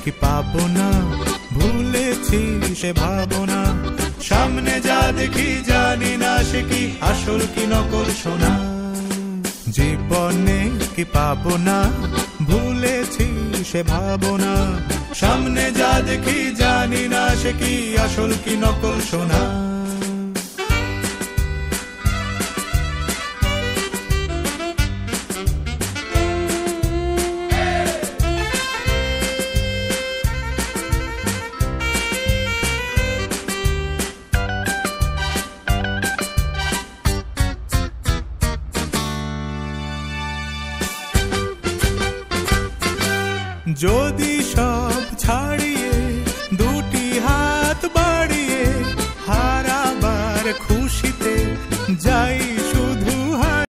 কি পাবো না, ভুলেছি সে ভাবনা। সামনে যা দেখি জানি না সে কি আসল কি নকল সোনা। জীবনে কি পাবো না, ভুলেছি সে ভাবনা। সামনে যা দেখি জানি না সে কি আসল কি নকল সোনা। যদি